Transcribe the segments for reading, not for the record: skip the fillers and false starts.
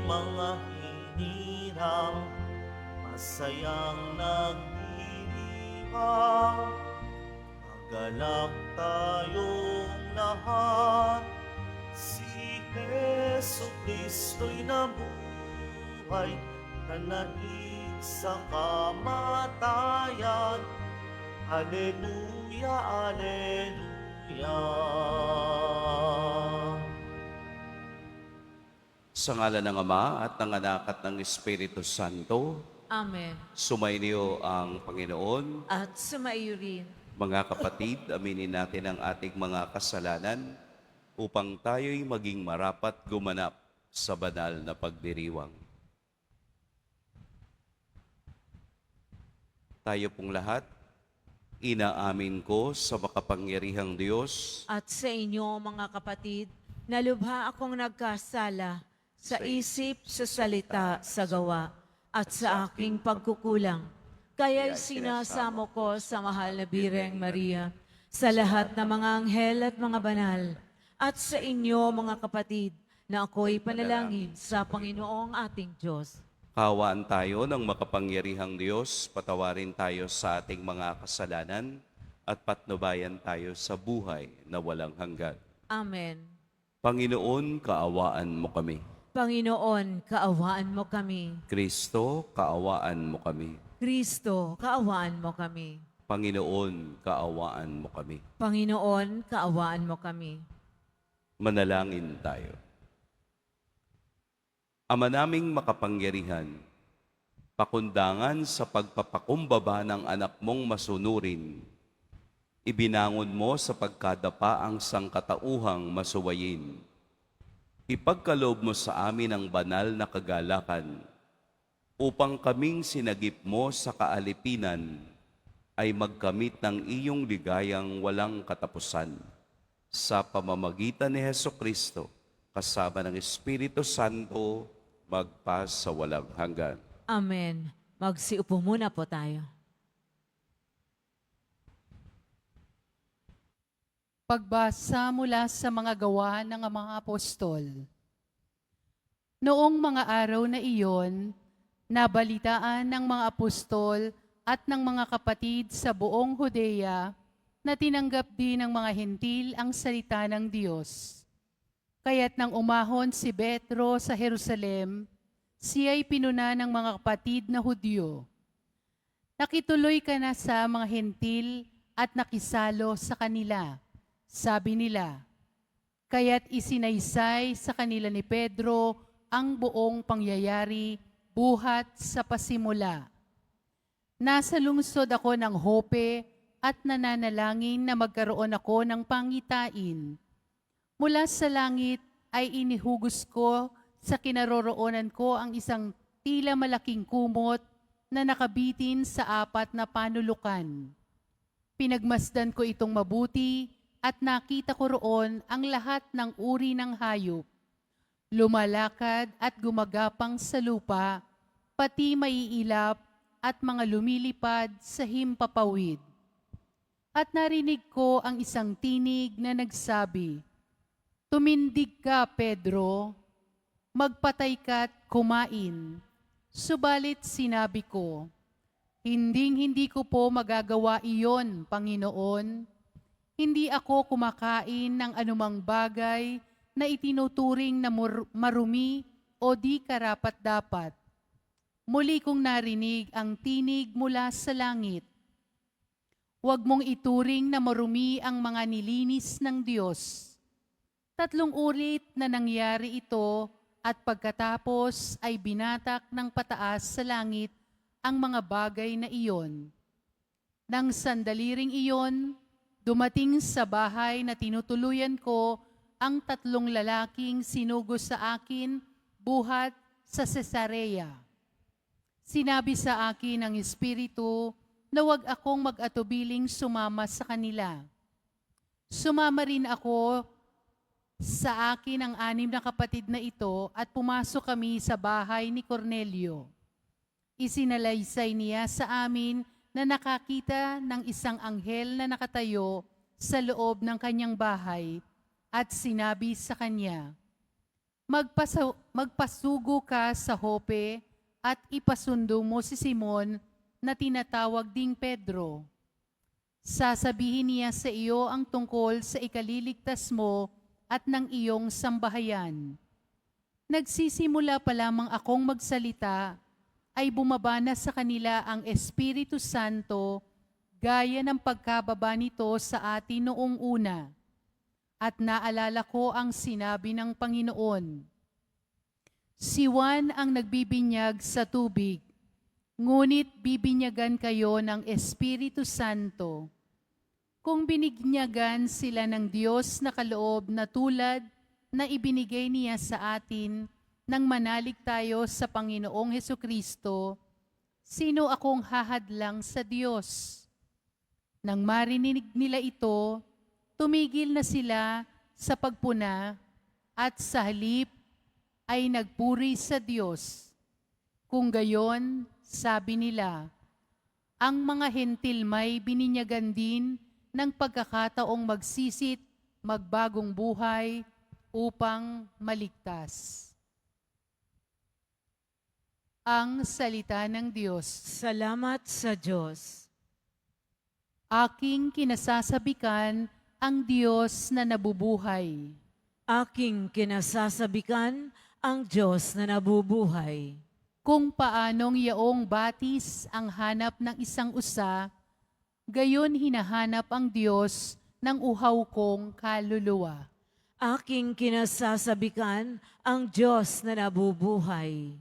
mga hinirang, masayang nagdiriwang. Magalak tayong lahat, si Jesu Kristo'y nabuhay, nanaig sa kamatayan. Alleluia, Alleluia. Sa ngala ng Ama at ng Anak at ng Espiritu Santo, Amen. sumainyo ang Panginoon. At sumaiyo rin. Mga kapatid, aminin natin ang ating mga kasalanan upang tayo'y maging marapat gumanap sa banal na pagdiriwang. Tayo pong lahat, inaamin ko sa makapangyarihang Diyos At sa inyo, mga kapatid, na lubha akong nagkasala sa isip, sa salita, sa gawa, at sa aking pagkukulang. Kaya'y sinasamo ko sa mahal na Birheng Maria, sa lahat ng mga anghel at mga banal, at sa inyo, mga kapatid, na ako'y panalangin sa Panginoong ating Diyos. Kawaan tayo ng makapangyarihang Diyos, patawarin tayo sa ating mga kasalanan, at patnubayan tayo sa buhay na walang hanggan. Amen. Panginoon, kaawaan mo kami. Panginoon, kaawaan mo kami. Kristo, kaawaan mo kami. Kristo, kaawaan mo kami. Panginoon, kaawaan mo kami. Panginoon, kaawaan mo kami. Manalangin tayo. Ama naming makapangyarihan, pakundangan sa pagpapakumbaba ng anak mong masunurin, ibinangon mo sa pagkadapa ang sangkatauhang masuwayin. Ipagkaloob mo sa amin ang banal na kagalakan, upang kaming sinagip mo sa kaalipinan ay magkamit ng iyong ligayang walang katapusan. Sa pamamagitan ni Hesukristo, kasama ng Espiritu Santo, magpa sa walang hanggan. Amen. Magsiupo muna po tayo. Pagbasa mula sa mga gawa ng mga apostol. Noong mga araw na iyon, nabalitaan ng mga apostol at ng mga kapatid sa buong Judea na tinanggap din ng mga hentil ang salita ng Diyos. Kaya't nang umahon si Petro sa Jerusalem, siya'y pinuna ng mga kapatid na Hudyo. Nakituloy ka na sa mga hentil at nakisalo sa kanila. Sabi nila, kaya't isinaysay sa kanila ni Pedro ang buong pangyayari buhat sa pasimula. Nasa lungsod ako ng Jope at nananalangin na magkaroon ako ng pangitain. Mula sa langit ay inihugos ko sa kinaroroonan ko ang isang tila malaking kumot na nakabitin sa 4 na panulukan. Pinagmasdan ko itong mabuti at nakita ko roon ang lahat ng uri ng hayop. Lumalakad at gumagapang sa lupa, pati maiilap at mga lumilipad sa himpapawid. At narinig ko ang isang tinig na nagsabi, "Tumindig ka, Pedro, magpatay ka't kumain." Subalit sinabi ko, "Hinding-hindi ko po magagawa iyon, Panginoon. Hindi ako kumakain ng anumang bagay na itinuturing na marumi o di karapat-dapat." Muli kong narinig ang tinig mula sa langit, "Huwag mong ituring na marumi ang mga nilinis ng Diyos." 3 ulit na nangyari ito at pagkatapos ay binatak ng pataas sa langit ang mga bagay na iyon. Nang sandali ring iyon, dumating sa bahay na tinutuluyan ko ang 3 lalaking sinugo sa akin buhat sa Cesarea. Sinabi sa akin ng Espiritu na huwag akong mag-atubiling sumama sa kanila. Sumama rin ako sa akin ang 6 na kapatid na ito at pumasok kami sa bahay ni Cornelio. Isinalaysay niya sa amin na nakakita ng isang anghel na nakatayo sa loob ng kanyang bahay at sinabi sa kanya, magpasugo ka sa Hope at ipasundo mo si Simon na tinatawag ding Pedro. Sasabihin niya sa iyo ang tungkol sa ikaliligtas mo at ng iyong sambahayan. Nagsisimula pa lamang akong magsalita, ay bumaba na sa kanila ang Espiritu Santo gaya ng pagkababa nito sa atin noong una. At naalala ko ang sinabi ng Panginoon. Si Juan ang nagbibinyag sa tubig, ngunit bibinyagan kayo ng Espiritu Santo. Kung binigyagan sila ng Diyos na kaloob na tulad na ibinigay niya sa atin nang manalig tayo sa Panginoong Hesukristo, sino akong hahadlang sa Diyos? Nang marinig nila ito, tumigil na sila sa pagpuna at sa halip ay nagpuri sa Diyos. Kung gayon, sabi nila, ang mga hentil may bininyagan din ng pagkakataong magsisit, magbagong buhay upang maligtas. Ang salita ng Diyos. Salamat sa Diyos. Aking kinasasabikan ang Diyos na nabubuhay. Aking kinasasabikan ang Diyos na nabubuhay. Kung paanong yaong batis ang hanap ng isang usa, gayon hinahanap ang Diyos ng uhaw kong kaluluwa. Aking kinasasabikan ang Diyos na nabubuhay.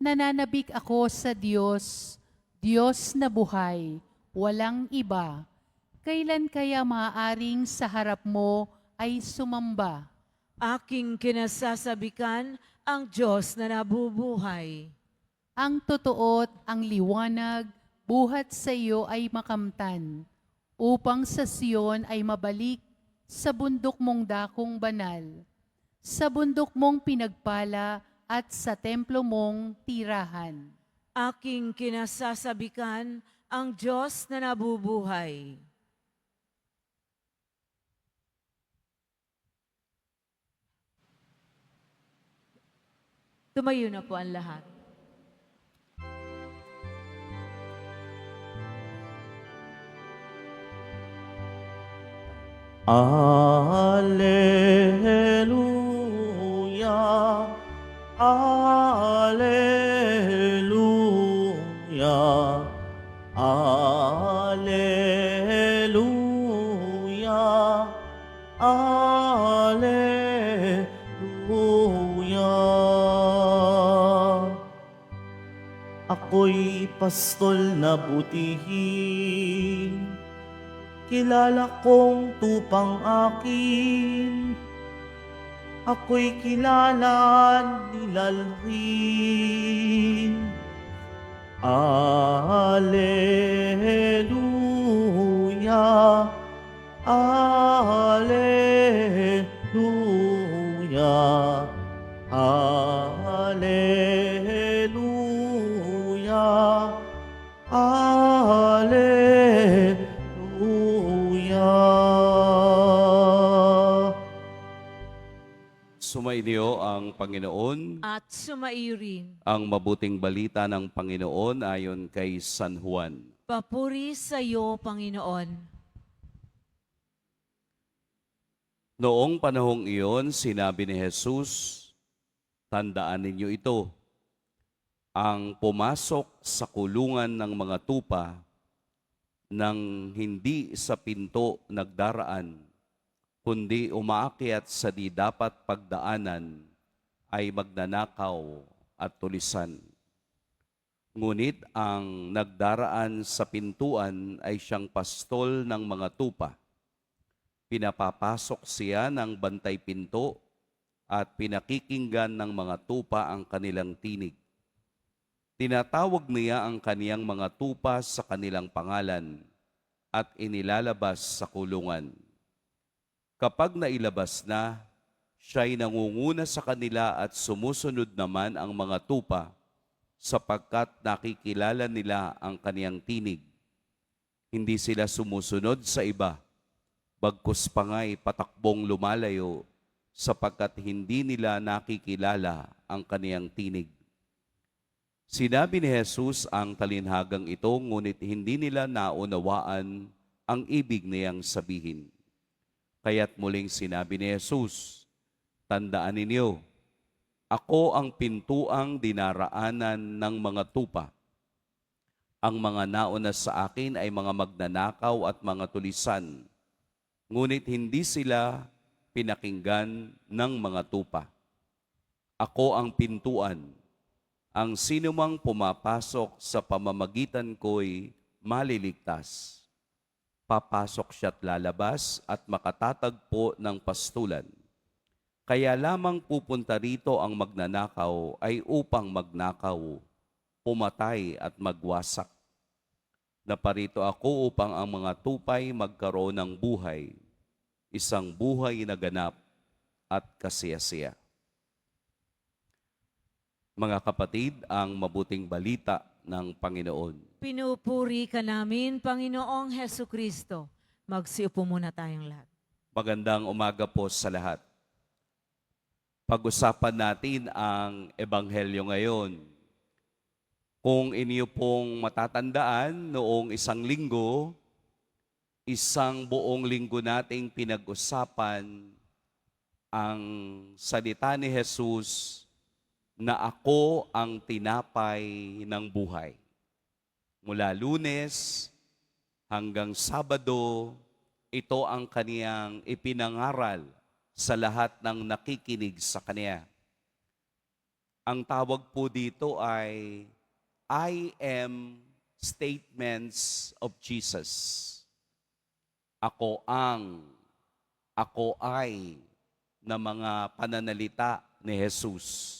Nananabik ako sa Diyos, Diyos na buhay, walang iba. Kailan kaya maaaring sa harap mo ay sumamba? Aking kinasasabikan ang Diyos na nabubuhay. Ang totoo't ang liwanag, buhat sa iyo ay makamtan, upang sa Siyon ay mabalik sa bundok mong dakong banal, sa bundok mong pinagpala at sa templo mong tirahan. Aking kinasasabikan ang Diyos na nabubuhay. Tumayo na po ang lahat. Alleluia, Alleluia, Alleluia, Alleluia. Ako'y pastol na butihin, kilala kong tupang akin. Ako'y kilala nilalhin. Alleluia, Alleluia, Alleluia, Alleluia. Sumainyo ang Panginoon, At sumaiyo rin. ang mabuting balita ng Panginoon ayon kay San Juan. Papuri sa iyo, Panginoon. Noong panahong iyon, sinabi ni Jesus, tandaan ninyo ito, ang pumasok sa kulungan ng mga tupa nang hindi sa pinto nagdaraan, kundi umaakyat sa di dapat pagdaanan, ay magnanakaw at tulisan. Ngunit ang nagdaraan sa pintuan ay siyang pastol ng mga tupa. Pinapapasok siya ng bantay pinto at pinakikinggan ng mga tupa ang kanilang tinig. Tinatawag niya ang kaniyang mga tupa sa kanilang pangalan at inilalabas sa kulungan. Kapag nailabas na, siya'y nangunguna sa kanila at sumusunod naman ang mga tupa sapagkat nakikilala nila ang kaniyang tinig. Hindi sila sumusunod sa iba, bagkus pa nga'y patakbong lumalayo sapagkat hindi nila nakikilala ang kaniyang tinig. Sinabi ni Jesus ang talinhagang ito, ngunit hindi nila naunawaan ang ibig niyang sabihin. Kaya't muling sinabi ni Jesus, tandaan ninyo, ako ang pintuang dinaraanan ng mga tupa. Ang mga nauna sa akin ay mga magnanakaw at mga tulisan, ngunit hindi sila pinakinggan ng mga tupa. Ako ang pintuan. Ang sinumang pumapasok sa pamamagitan ko'y maliligtas. Papasok siya't lalabas at makatatagpo ng pastulan. Kaya lamang pupunta rito ang magnanakaw ay upang magnakaw, pumatay at magwasak. Naparito ako upang ang mga tupay magkaroon ng buhay, isang buhay na ganap at kasiyasiya. Mga kapatid, ang mabuting balita ng Panginoon. Pinupuri ka namin, Panginoong Heso Kristo. Magsiupo muna tayong lahat. Magandang umaga po sa lahat. Pag-usapan natin ang Ebanghelyo ngayon. Kung inyo pong matatandaan, noong isang buong linggo nating pinag-usapan ang salita ni Jesus na ako ang tinapay ng buhay. Mula Lunes hanggang Sabado, ito ang kaniyang ipinangaral sa lahat ng nakikinig sa kaniya. Ang tawag po dito ay I am statements of Jesus. Ako ay na mga pananalita ni Jesus.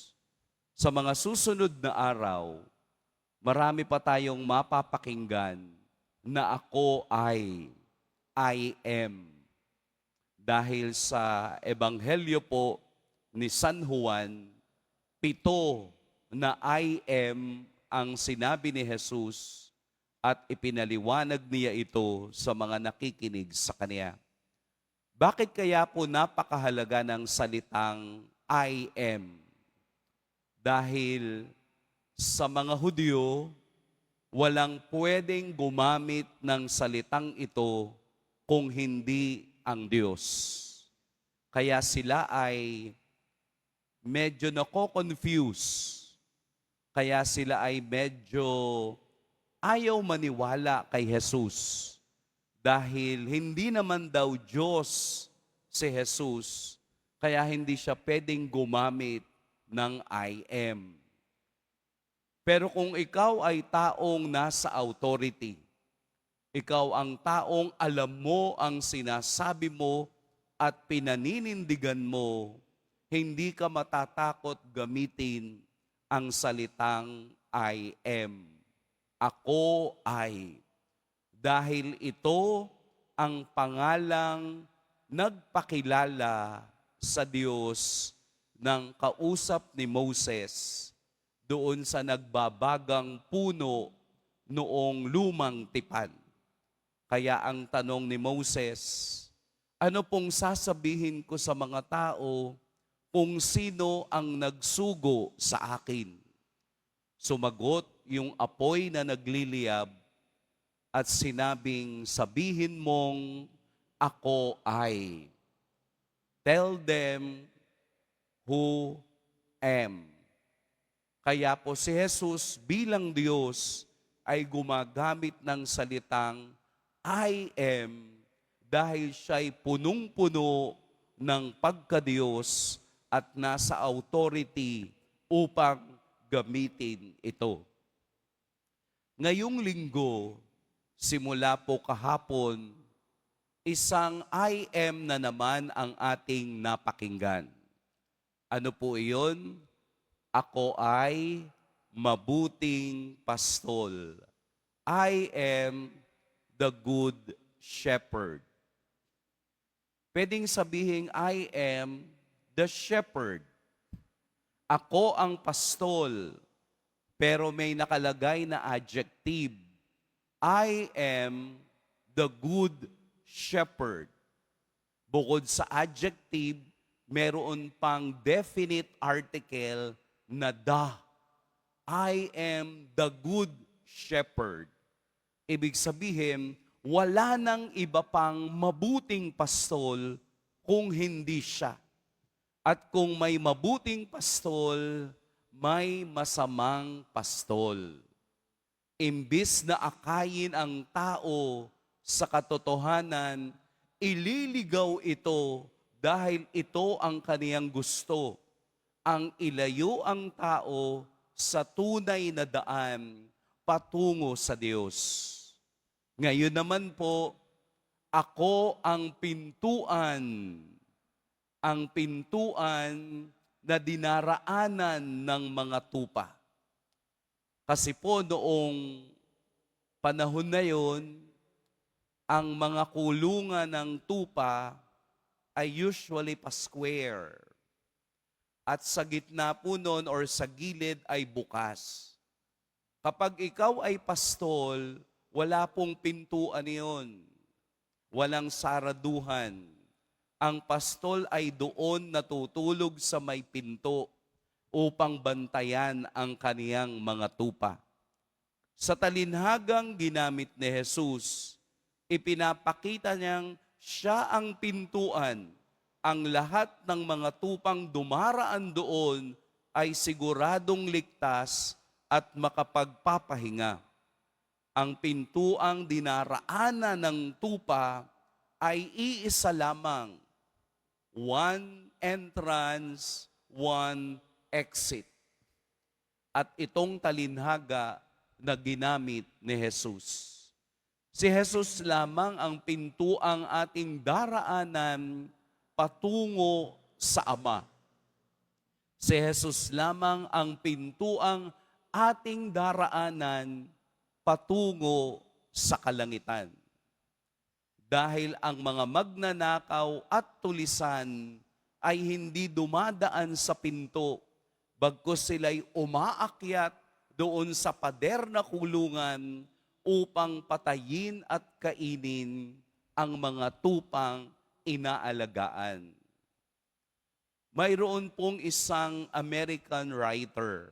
Sa mga susunod na araw, marami pa tayong mapapakinggan na ako ay I am. Dahil sa Ebanghelyo po ni San Juan, 7 na I am ang sinabi ni Jesus at ipinaliwanag niya ito sa mga nakikinig sa Kanya. Bakit kaya po napakahalaga ng salitang I am? Dahil sa mga Hudyo, walang pwedeng gumamit ng salitang ito kung hindi ang Diyos. Kaya sila ay medyo nako-confuse. Kaya sila ay medyo ayaw maniwala kay Jesus. Dahil hindi naman daw Diyos si Jesus, kaya hindi siya pwedeng gumamit ng I am. Pero kung ikaw ay taong nasa authority, ikaw ang taong alam mo ang sinasabi mo at pinaninindigan mo, hindi ka matatakot gamitin ang salitang I am. Ako ay. Dahil ito ang pangalang nagpakilala sa Diyos ng kausap ni Moses doon sa nagbabagang puno noong lumang tipan. Kaya ang tanong ni Moses, ano pong sasabihin ko sa mga tao kung sino ang nagsugo sa akin? Sumagot yung apoy na nagliliyab at sinabing, sabihin mong ako ay. Tell them who am. Kaya po si Jesus bilang Diyos ay gumagamit ng salitang I am dahil siya'y punong-puno ng pagka-Diyos at nasa authority upang gamitin ito. Ngayong linggo, simula po kahapon, isang I am na naman ang ating napakinggan. Ano po iyon? Ako ay mabuting pastol. I am the good shepherd. Pwedeng sabihin, I am the shepherd. Ako ang pastol, pero may nakalagay na adjective. I am the good shepherd. Bukod sa adjective, meron pang definite article na the. I am the good shepherd. Ibig sabihin, wala nang iba pang mabuting pastol kung hindi siya. At kung may mabuting pastol, may masamang pastol. Imbis na akayin ang tao sa katotohanan, ililigaw ito dahil ito ang kaniyang gusto. Ang ilayo ang tao sa tunay na daan patungo sa Diyos. Ngayon naman po, ako ang pintuan na dinaraanan ng mga tupa. Kasi po noong panahon na yon, ang mga kulungan ng tupa ay usually pa-square. At sa gitna po noon or sa gilid ay bukas. Kapag ikaw ay pastol, wala pong pintuan yon. Walang saraduhan. Ang pastol ay doon natutulog sa may pinto upang bantayan ang kaniyang mga tupa. Sa talinhagang ginamit ni Jesus, ipinapakita niyang siya ang pintuan. Ang lahat ng mga tupang dumaraan doon ay siguradong ligtas at makapagpapahinga. Ang pintuang dinaraanan ng tupa ay iisa lamang. One entrance, one exit. At itong talinhaga na ginamit ni Jesus. Si Jesus lamang ang pintuang ating daraanan patungo sa Ama. Si Jesus lamang ang pintuang ating daraanan patungo sa kalangitan. Dahil ang mga magnanakaw at tulisan ay hindi dumadaan sa pinto, bagkus sila'y umaakyat doon sa pader na kulungan upang patayin at kainin ang mga tupang inaalagaan. Mayroon pong isang American writer.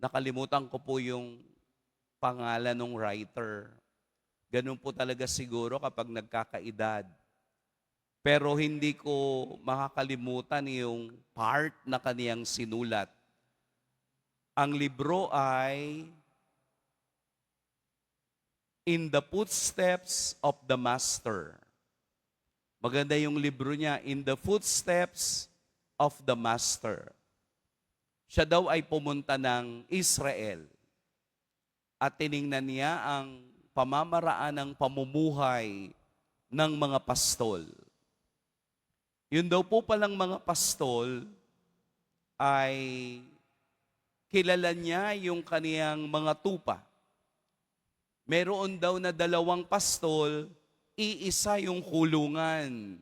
Nakalimutan ko po yung pangalan ng writer. Ganun po talaga siguro kapag nagkakaedad. Pero hindi ko makakalimutan yung part na kaniyang sinulat. Ang libro ay In the Footsteps of the Master. Maganda yung libro niya, In the Footsteps of the Master. Siya daw ay pumunta ng Israel at tiningnan niya ang pamamaraan ng pamumuhay ng mga pastol. Yun daw po palang mga pastol ay kilala niya yung kaniyang mga tupa. Meron daw na 2 pastol, iisa yung kulungan.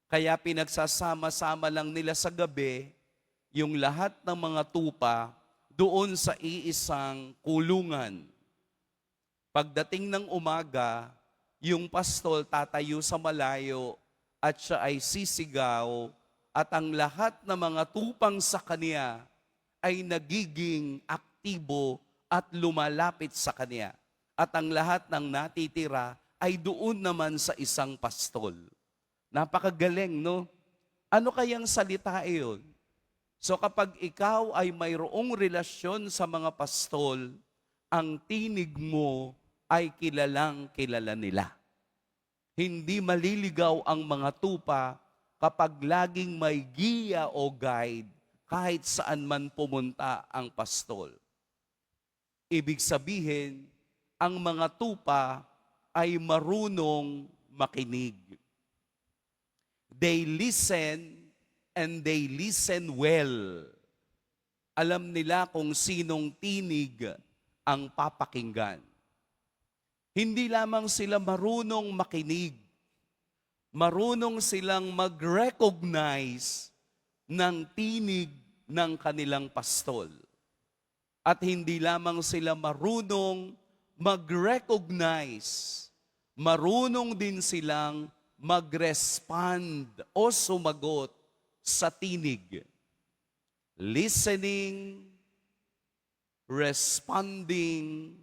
Kaya pinagsasama-sama lang nila sa gabi yung lahat ng mga tupa doon sa iisang kulungan. Pagdating ng umaga, yung pastol tatayo sa malayo at siya ay sisigaw at ang lahat ng mga tupang sa kanya ay nagiging aktibo at lumalapit sa kanya. At ang lahat ng natitira ay doon naman sa isang pastol. Napakagaling, no? Ano kayang salita iyon? So kapag ikaw ay mayroong relasyon sa mga pastol, ang tinig mo ay kilalang kilala nila. Hindi maliligaw ang mga tupa kapag laging may giya o guide kahit saan man pumunta ang pastol. Ibig sabihin, ang mga tupa ay marunong makinig. They listen and they listen well. Alam nila kung sinong tinig ang papakinggan. Hindi lamang sila marunong makinig, marunong silang mag-recognize ng tinig ng kanilang pastol. At hindi lamang sila marunong mag-recognize, marunong din silang mag-respond o sumagot sa tinig. Listening, responding,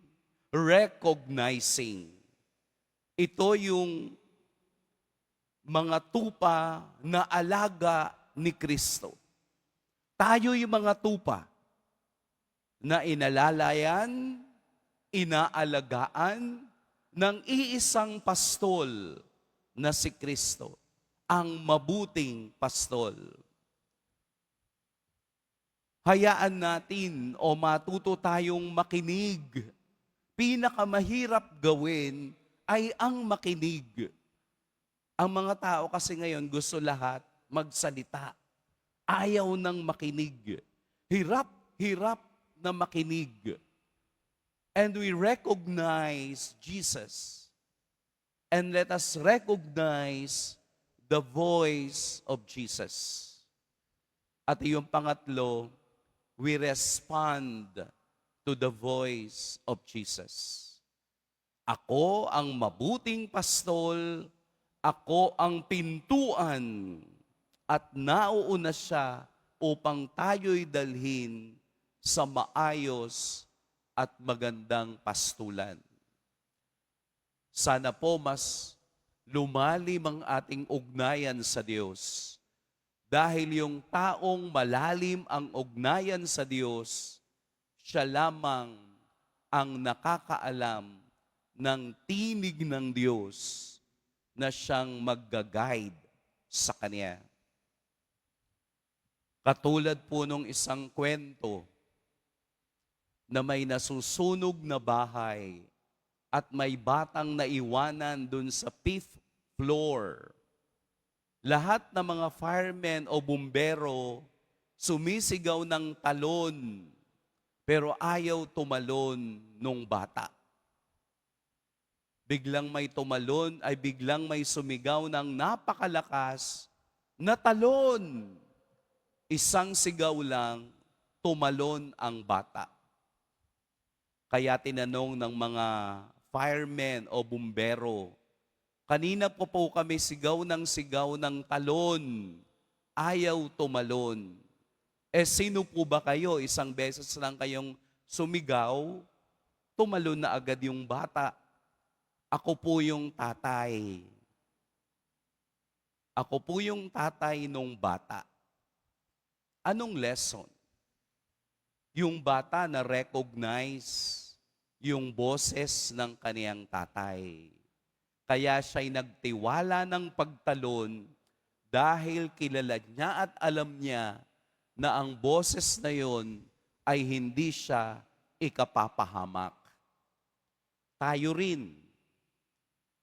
recognizing. Ito yung mga tupa na alaga ni Kristo. Tayo yung mga tupa na inalalayan, inaalagaan ng iisang pastol na si Kristo, ang mabuting pastol. Hayaan natin o matuto tayong makinig. Pinakamahirap gawin ay ang makinig. Ang mga tao kasi ngayon gusto lahat magsalita. Ayaw ng makinig. Hirap na makinig. And we recognize Jesus. And let us recognize the voice of Jesus. At yung pangatlo, we respond to the voice of Jesus. Ako ang mabuting pastol, ako ang pintuan, at nauuna siya upang tayo'y dalhin sa maayos at magandang pastulan. Sana po mas lumalim ang ating ugnayan sa Diyos. Dahil yung taong malalim ang ugnayan sa Diyos, siya lamang ang nakakaalam ng tinig ng Diyos na siyang magga-guide sa Kanya. Katulad po nung isang kwento na may nasusunog na bahay at may batang naiwanan dun sa 5th floor. Lahat ng mga firemen o bumbero sumisigaw ng talon, pero ayaw tumalon nung bata. Biglang may tumalon ay biglang may sumigaw ng napakalakas na talon. Isang sigaw lang, tumalon ang bata. Kaya tinanong ng mga firemen o bumbero, kanina po kami sigaw ng talon, ayaw tumalon. Sino po ba kayo? Isang beses lang kayong sumigaw, tumalon na agad yung bata. Ako po yung tatay. Ako po yung tatay nung bata. Anong lesson? Yung bata na recognize yung boses ng kaniyang tatay. Kaya siya'y nagtiwala ng pagtalon dahil kilala niya at alam niya na ang boses na yon ay hindi siya ikapapahamak. Tayo rin,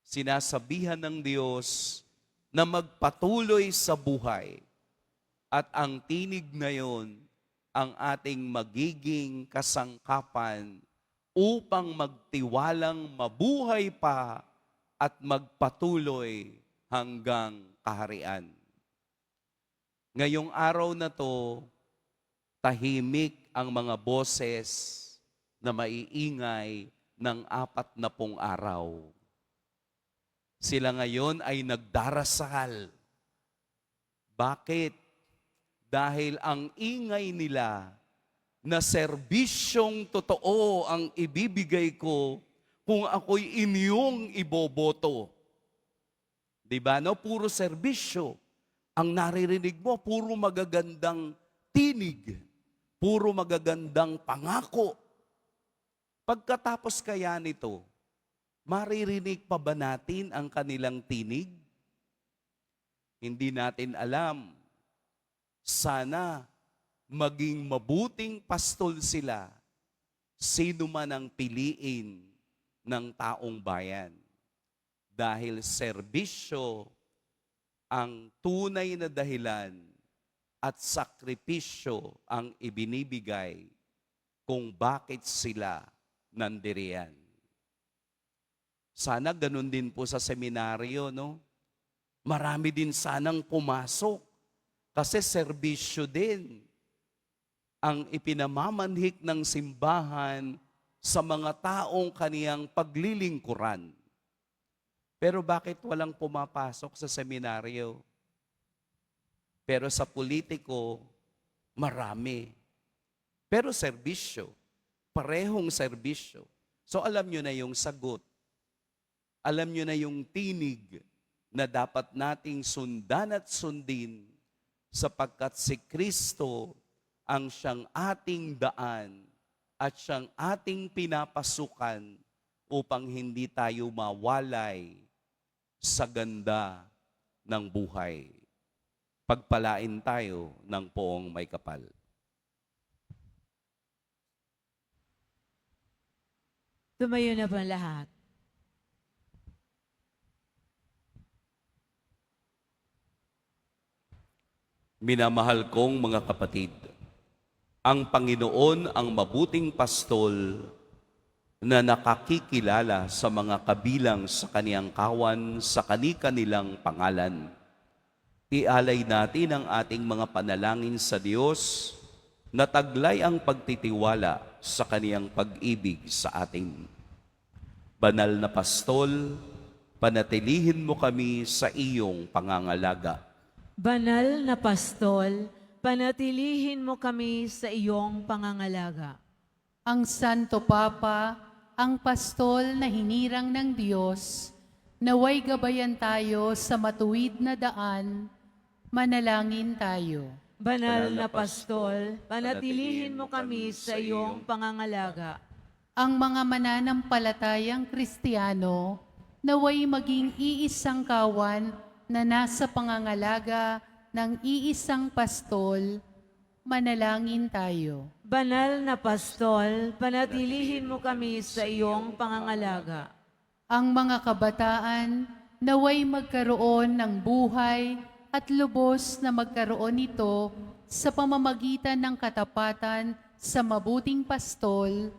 sinasabihan ng Diyos na magpatuloy sa buhay. At ang tinig na yon ang ating magiging kasangkapan upang magtiwalang mabuhay pa at magpatuloy hanggang kaharian. Ngayong araw na to, tahimik ang mga boses na maiingay ng 40 araw. Sila ngayon ay nagdarasal. Bakit? Dahil ang ingay nila na serbisyong totoo ang ibibigay ko kung ako'y inyong iboboto. Diba? No? Puro serbisyo. Ang naririnig mo, puro magagandang tinig. Puro magagandang pangako. Pagkatapos kaya nito, maririnig pa ba natin ang kanilang tinig? Hindi natin alam. Sana maging mabuting pastol sila, sino man ang piliin ng taong bayan. Dahil serbisyo ang tunay na dahilan at sakripisyo ang ibinibigay kung bakit sila nandiriyan. Sana ganun din po sa seminaryo, no? Marami din sanang pumasok kasi serbisyo din ang ipinamamanhik ng simbahan sa mga taong kaniyang paglilingkuran. Pero bakit walang pumapasok sa seminaryo? Pero sa politiko, marami. Pero serbisyo, parehong serbisyo. So alam nyo na yung sagot. Alam nyo na yung tinig na dapat nating sundan at sundin sapagkat si Kristo ang siyang ating daan at siyang ating pinapasukan upang hindi tayo mawalay sa ganda ng buhay. Pagpalain tayo ng poong may kapal. Tumayo na ba lahat? Minamahal kong mga kapatid, ang Panginoon ang mabuting pastol na nakakikilala sa mga kabilang sa kaniyang kawan sa kani-kanilang pangalan. Ialay natin ang ating mga panalangin sa Diyos na taglay ang pagtitiwala sa kaniyang pag-ibig sa atin. Banal na pastol, panatilihin mo kami sa iyong pangangalaga. Banal na pastol, panatilihin mo kami sa iyong pangangalaga. Ang Santo Papa, ang pastol na hinirang ng Diyos, naway gabayan tayo sa matuwid na daan, manalangin tayo. Banal na pastol, panatilihin mo kami sa iyong pangangalaga. Ang mga mananampalatayang Kristiyano, naway maging iisang kawan na nasa pangangalaga ng iisang pastol, manalangin tayo. Banal na pastol, panatilihin mo kami sa iyong pangangalaga. Ang mga kabataan, naway magkaroon ng buhay at lubos na magkaroon nito sa pamamagitan ng katapatan sa mabuting pastol,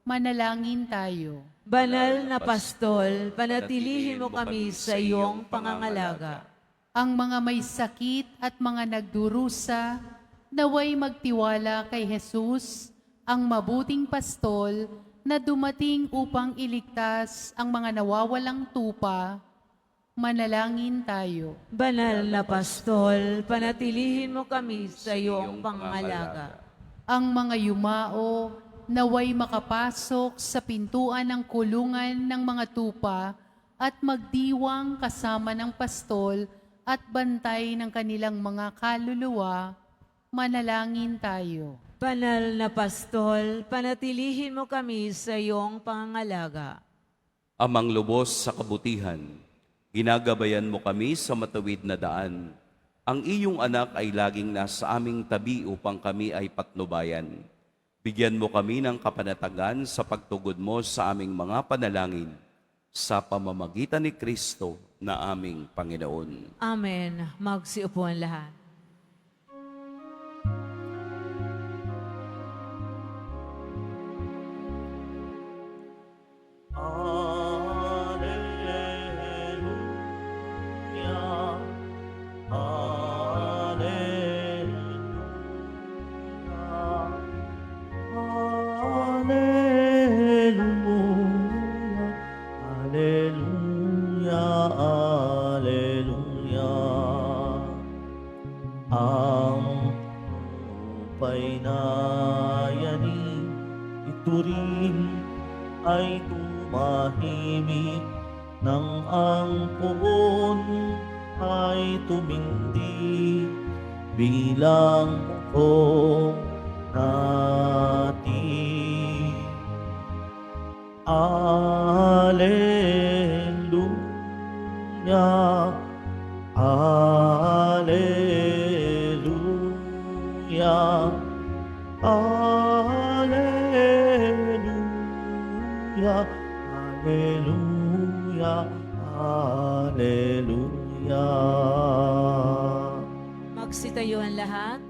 manalangin tayo. Banal na pastol, panatilihin mo kami sa iyong pangangalaga. Ang mga may sakit at mga nagdurusa, naway magtiwala kay Jesus, ang mabuting pastol na dumating upang iligtas ang mga nawawalang tupa, manalangin tayo. Banal na pastol, panatilihin mo kami sa iyong pangangalaga. Ang mga yumao, naway makapasok sa pintuan ng kulungan ng mga tupa at magdiwang kasama ng pastol at bantay ng kanilang mga kaluluwa, manalangin tayo. Banal na pastol, panatilihin mo kami sa iyong pangangalaga. Amang lubos sa kabutihan, ginagabayan mo kami sa matuwid na daan. Ang iyong anak ay laging nasa aming tabi upang kami ay patnubayan. Bigyan mo kami ng kapanatagan sa pagtugod mo sa aming mga panalangin sa pamamagitan ni Kristo na aming Panginoon. Amen. Magsiupuan lahat. Alleluia. Alleluia. Alleluia. Ang upay na yanig, ito rin ay tumahimik nang ang puon ay tumindi bilang ko natin. Alleluia. Alleluia. Alleluia. Alleluia. Alleluia. Magsitayo ang lahat.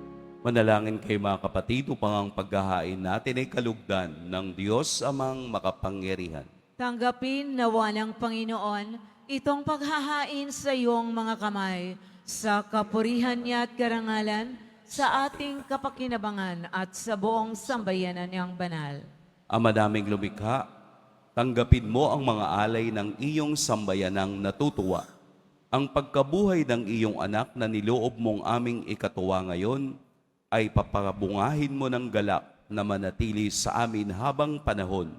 Manalangin kayo mga kapatid upang ang paghahain natin ay kalugdan ng Diyos amang makapangyarihan. Tanggapin nawa ng Panginoon itong paghahain sa iyong mga kamay sa kapurihan niya at karangalan sa ating kapakinabangan at sa buong sambayanan niyang banal. Ama naming lumikha, tanggapin mo ang mga alay ng iyong sambayanang natutuwa Ang pagkabuhay ng iyong anak na niloob mong aming ikatuwa ngayon ay papabungahin mo ng galak na manatili sa amin habang panahon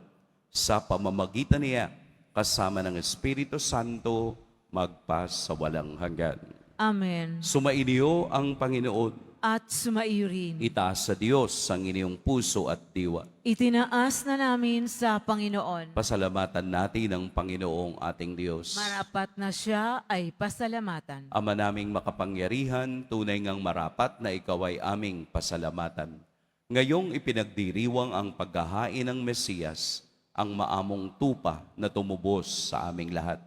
sa pamamagitan niya kasama ng Espiritu Santo magpasawalang hanggan. Amen. Sumainyo ang Panginoon. At sumaiyo rin. Itaas sa Diyos ang inyong puso at diwa. Itinaas na namin sa Panginoon. Pasalamatan natin ang Panginoong ating Diyos. Marapat na siya ay pasalamatan. Ama naming makapangyarihan, tunay ngang marapat na ikaw ay aming pasalamatan. Ngayong ipinagdiriwang ang paghahain ng Mesiyas, ang maamong tupa na tumubos sa aming lahat.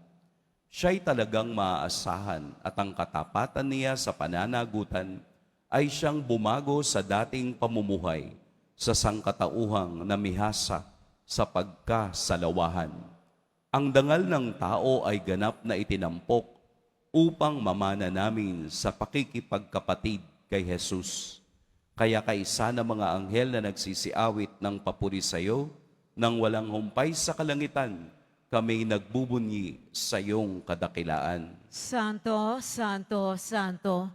Siya'y talagang maaasahan at ang katapatan niya sa pananagutan ay siyang bumago sa dating pamumuhay sa sangkatauhang namihasa sa pagkasalawahan. Ang dangal ng tao ay ganap na itinampok upang mamana namin sa pakikipagkapatid kay Jesus. Kaya kaisa ng mga anghel na nagsisiawit ng papuri sa iyo, nang walang humpay sa kalangitan, kami nagbubunyi sa iyong kadakilaan. Santo, Santo, Santo,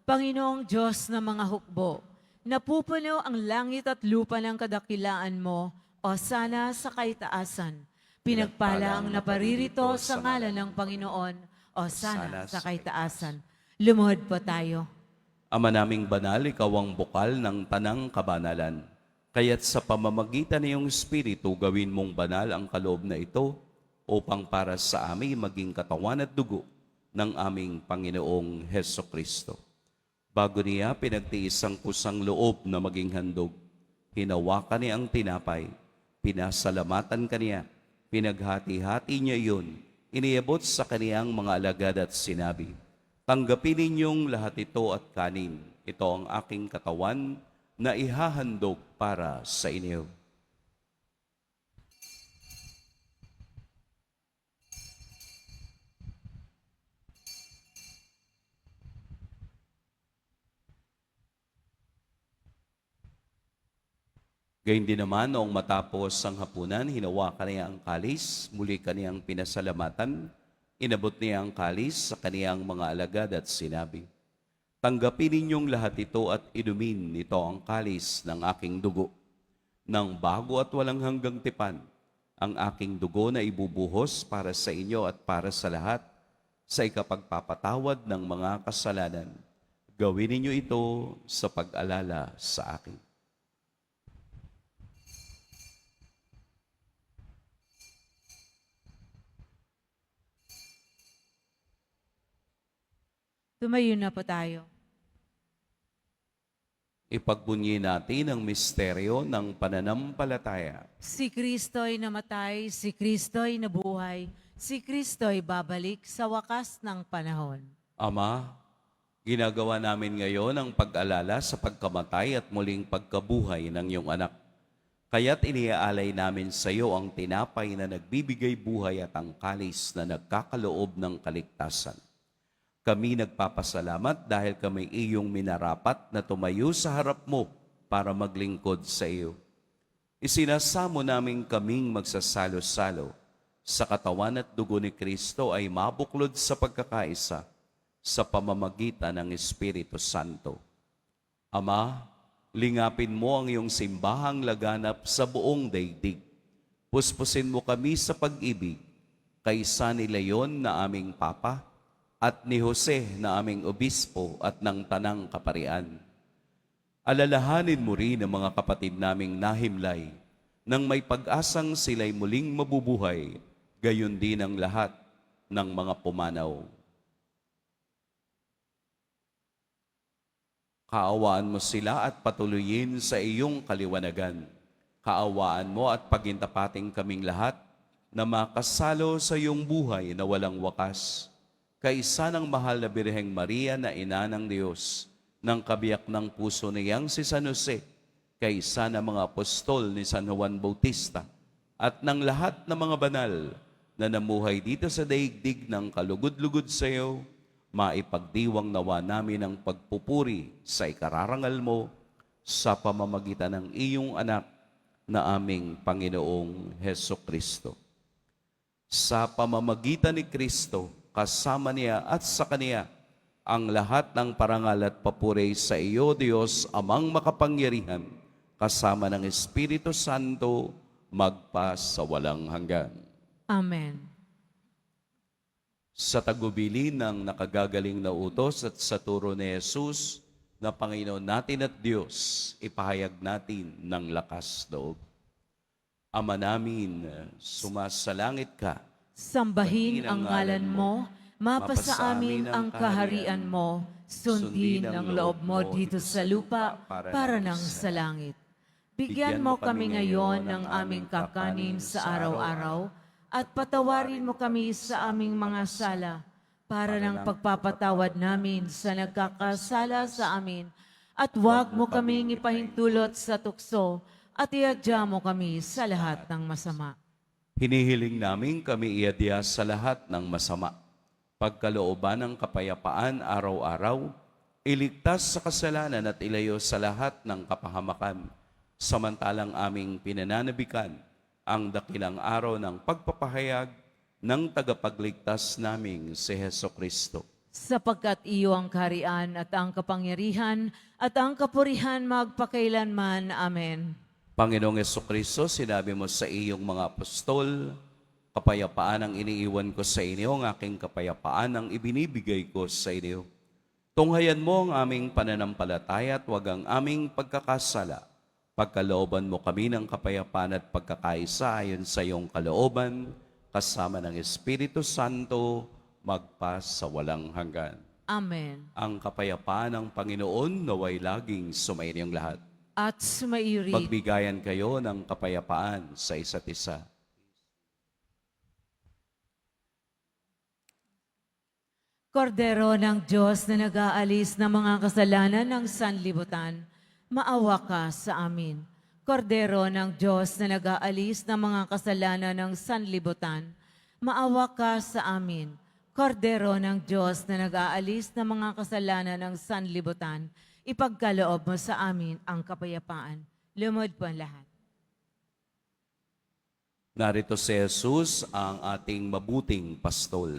Panginoong Diyos ng mga hukbo, napupuno ang langit at lupa ng kadakilaan mo, o sana sa kaitaasan. Pinagpala ang naparirito sa ngalan ng Panginoon, o sana sa kaitaasan. Lumuhod po tayo. Ama naming banal, ikaw ang bukal ng tanang kabanalan. Kaya't sa pamamagitan ng iyong Espiritu, gawin mong banal ang kaloob na ito upang para sa amin maging katawan at dugo ng aming Panginoong Hesukristo. Bago niya pinagtiis ang kusang loob na maging handog, hinawakan niya ang tinapay, pinasalamatan kaniya, pinaghati-hati niya iyon, iniabot sa kaniyang mga alagad at sinabi, "Tanggapin ninyong lahat ito at kanin. Ito ang aking katawan na ihahandog para sa inyo." Gayun din naman, noong matapos ang hapunan, hinawakan niya ang kalis, muli kaniyang pinasalamatan, inabot niya ang kalis sa kaniyang mga alagad at sinabi, "Tanggapin ninyong lahat ito at inumin, ito ang kalis ng aking dugo, ng bago at walang hanggang tipan, ang aking dugo na ibubuhos para sa inyo at para sa lahat, sa ikapagpapatawad ng mga kasalanan. Gawin ninyo ito sa pag-alala sa akin." Tumayo na po tayo. Ipagbunyi natin ang misteryo ng pananampalataya. Si Kristo'y namatay, si Kristo'y nabuhay, si Kristo'y babalik sa wakas ng panahon. Ama, ginagawa namin ngayon ang pag-alala sa pagkamatay at muling pagkabuhay ng iyong anak. Kaya't iniaalay namin sa iyo ang tinapay na nagbibigay buhay at ang kalis na nagkakaloob ng kaligtasan. Kami nagpapasalamat dahil kami iyong minarapat na tumayo sa harap mo para maglingkod sa iyo. Isinasamo namin kaming magsasalo-salo sa katawan at dugo ni Kristo ay mabuklod sa pagkakaisa sa pamamagitan ng Espiritu Santo. Ama, lingapin mo ang iyong simbahang laganap sa buong daigdig. Puspusin mo kami sa pag-ibig kay San Leon na aming Papa, at ni Jose na aming obispo at ng tanang kaparian. Alalahanin mo rin ang mga kapatid naming nahimlay nang may pag-asang sila'y muling mabubuhay, gayon din ang lahat ng mga pumanaw. Kaawaan mo sila at patuloyin sa iyong kaliwanagan. Kaawaan mo at pagintapating kaming lahat na makasalo sa iyong buhay na walang wakas. Kaisa ng mahal na Birheng Maria na ina ng Diyos, ng kabiyak ng puso niyang si San Jose, kaisa ng mga apostol ni San Juan Bautista, at ng lahat ng mga banal na namuhay dito sa daigdig ng kalugod-lugod sa iyo, maipagdiwang nawa namin ang pagpupuri sa ikararangal mo sa pamamagitan ng iyong anak na aming Panginoong Hesukristo. Sa pamamagitan ni Kristo, kasama niya at sa kaniya ang lahat ng parangal at papuri sa iyo, Diyos, Amang makapangyarihan, kasama ng Espiritu Santo, magpa sa walang hanggan. Amen. Sa tagubili ng nakagagaling na utos at sa turo ni Jesus, na Panginoon natin at Diyos, ipahayag natin ng lakas loob. Ama namin, sumasalangit ka. Sambahin ang ngalan mo, mapasa amin ang kaharian mo, sundin ang loob mo dito sa lupa para nang sa langit. Bigyan mo kami ngayon ng aming kakanin sa araw-araw at patawarin mo kami sa aming mga sala para ng pagpapatawad namin sa nagkakasala sa amin at huwag mo kaming ipahintulot sa tukso at iadya mo kami sa lahat ng masama. Hinihiling namin kami iadya sa lahat ng masama. Pagkalooban ng kapayapaan araw-araw, iligtas sa kasalanan at ilayo sa lahat ng kapahamakan. Samantalang aming pinananabikan ang dakilang araw ng pagpapahayag ng tagapagligtas naming si Heso Kristo. Sapagkat iyo ang kaharian at ang kapangyarihan at ang kapurihan magpakailanman. Amen. Panginoong Jesucristo, sinabi mo sa iyong mga apostol, kapayapaan ang iniiwan ko sa inyo, ang aking kapayapaan ang ibinibigay ko sa inyo. Tunghayan mo ang aming pananampalataya at huwag ang aming pagkakasala. Pagkalooban mo kami ng kapayapaan at pagkakaisa ayon sa iyong kalooban, kasama ng Espiritu Santo, magpa sa walang hanggan. Amen. Ang kapayapaan ng Panginoon naway laging sumainyong lahat. At sumairi. Magbigayan kayo ng kapayapaan sa isa't isa. Kordero ng Diyos na nag-aalis ng mga kasalanan ng sanlibutan, maawa ka sa amin. Kordero ng Diyos na nag-aalis ng mga kasalanan ng sanlibutan, maawa ka sa amin. Kordero ng Diyos na nag-aalis ng mga kasalanan ng sanlibutan, ipagkaloob mo sa amin ang kapayapaan. Lumod po ang lahat. Narito si Jesus, ang ating mabuting pastol.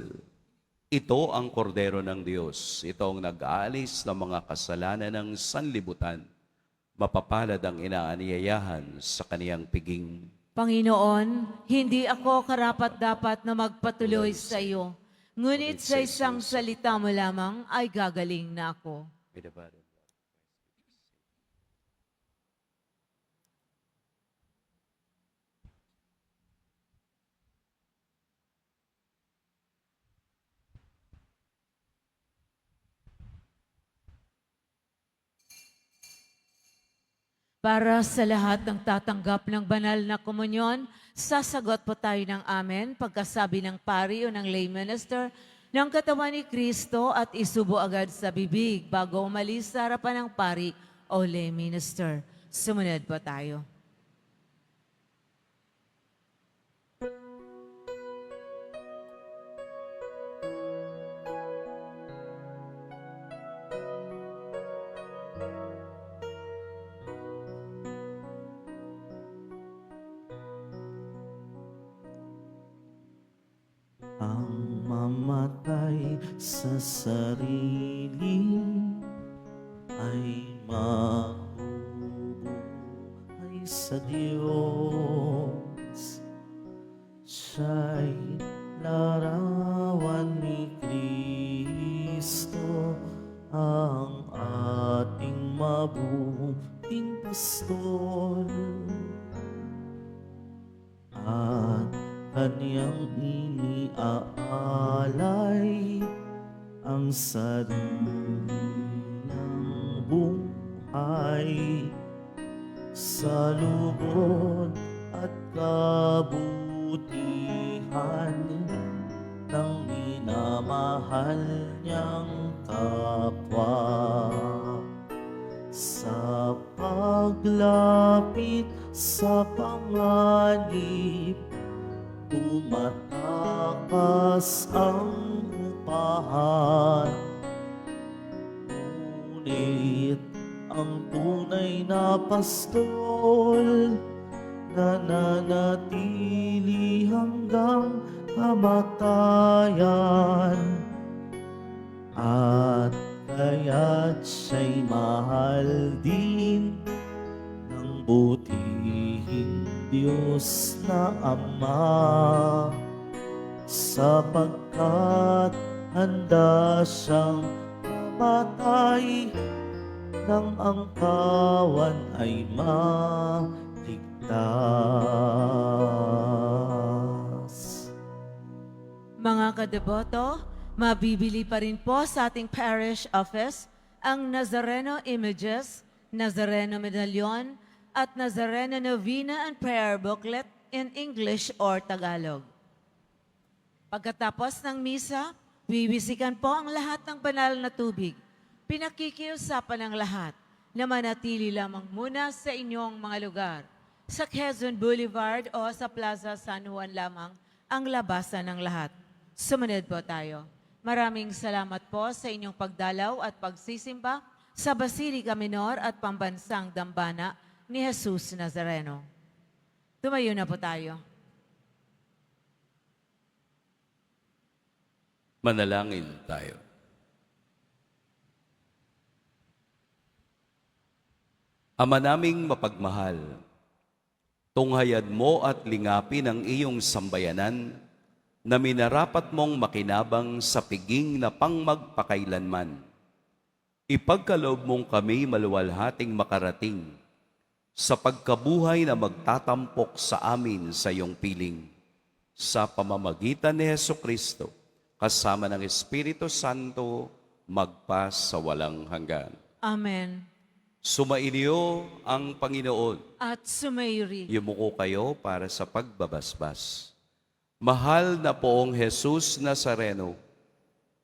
Ito ang kordero ng Diyos. Ito ang nag-aalis ng mga kasalanan ng sanlibutan. Mapapalad ang inaanyayahan sa kaniyang piging. Panginoon, hindi ako karapat-dapat na magpatuloy sa iyo, ngunit sa isang salita mo lamang ay gagaling na ako. Para sa lahat ng tatanggap ng banal na komunyon, sasagot po tayo ng amen pagkasabi ng pari o ng lay minister ng katawan ni Kristo at isubo agad sa bibig bago umalis sa harapan ng pari o lay minister. Sumunod po tayo. Ang mamatay sa sarili ay mabubuhay sa Diyos. Siya'y larawan ni Kristo, ang ating mabuting pastol. At Kanyang iniaalay ang sarili ng buhay sa lubod at kabutihan ng minamahal niyang kapwa. Sa paglapit sa panganib, tumatakas ang upahan. Ngunit ang tunay na pastol, nananatili hanggang kamatayan. At kaya't siya'y mahal din ng butihing Diyos na Ama, sapagkat handa siyang mamatay nang ang kawan ay maligtas. Mga kadeboto, mabibili pa rin po sa ating parish office ang Nazareno Images, Nazareno Medallion, at Nazareno Novena and Prayer Booklet in English or Tagalog. Pagkatapos ng misa, wiwisikan po ang lahat ng banal na tubig. Pinakikiusapan ng lahat na manatili lamang muna sa inyong mga lugar. Sa Quezon Boulevard o sa Plaza San Juan lamang ang labasan ng lahat. Sumunod po tayo. Maraming salamat po sa inyong pagdalaw at pagsisimba sa Basilica Minor at Pambansang Dambana ni Jesus Nazareno. Tumayo na po tayo. Manalangin tayo. Ama naming mapagmahal, tunghayad mo at lingapin ang iyong sambayanan na minarapat mong makinabang sa piging na pangmagpakailanman. Ipagkaloob mong kami maluwalhating makarating sa pagkabuhay na magtatampok sa amin sa iyong piling. Sa pamamagitan ni Hesukristo, kasama ng Espiritu Santo, magpas sa walang hanggan. Amen. Sumainyo ang Panginoon. At sumayuri. Yumuko kayo para sa pagbabasbas. Mahal na poong Jesus Nazareno,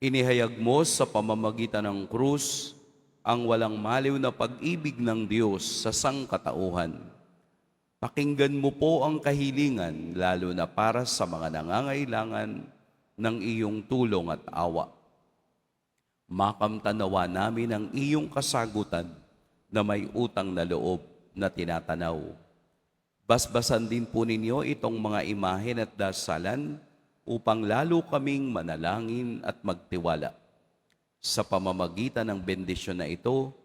inihayag mo sa pamamagitan ng krus ang walang maliw na pag-ibig ng Diyos sa sangkatauhan. Pakinggan mo po ang kahilingan, lalo na para sa mga nangangailangan ng iyong tulong at awa. Makamtanawa namin ang iyong kasagutan na may utang na loob na tinatanaw. Basbasan din po ninyo itong mga imahen at dasalan upang lalo kaming manalangin at magtiwala. Sa pamamagitan ng bendisyon na ito,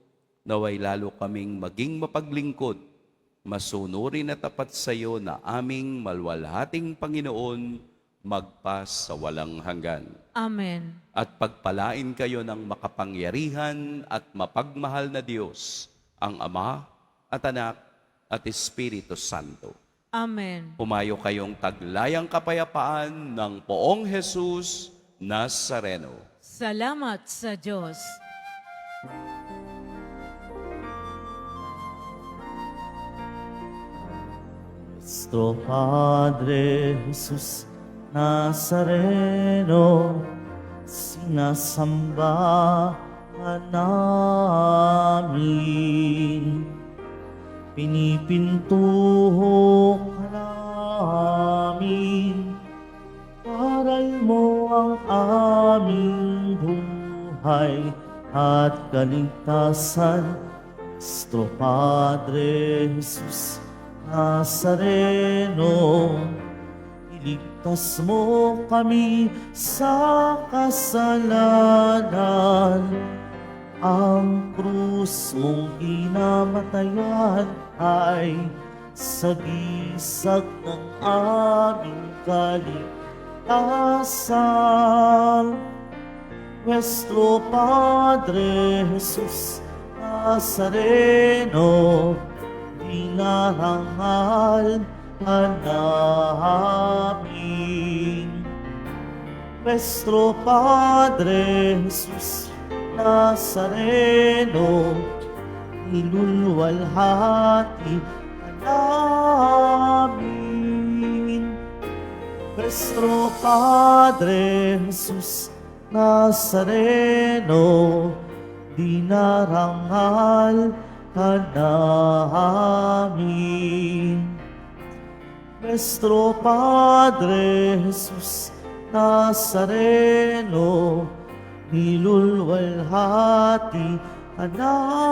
naway lalo kaming maging mapaglingkod, masunurin at tapat sa iyo na aming malwalhating Panginoon, magpas sa walang hanggan. Amen. At pagpalain kayo ng makapangyarihan at mapagmahal na Diyos, ang Ama at Anak at Espiritu Santo. Amen. Pumayo kayong taglayang kapayapaan ng poong Jesus Nazareno. Salamat sa Diyos. Nuestro Padre Jesus Nazareno, sinasamba ka namin. Pinipintuho ka namin, aral mo ang aming buhay at kaligtasan. Nuestro Padre Jesus Nazareno, iligtas mo kami sa kasalanan. Ang krus mong ginamatayan ay sagisag ng aming kaligtasan. Nuestro Padre Jesus Nazareno, dinarangal ka namin. Nuestro Padre Jesus Nazareno, niluluwalhati ka namin. Nuestro Padre Jesus Nazareno, dinarangal ka namin. Nuestro Padre Jesus Nazareno, niluluwalhati ka namin.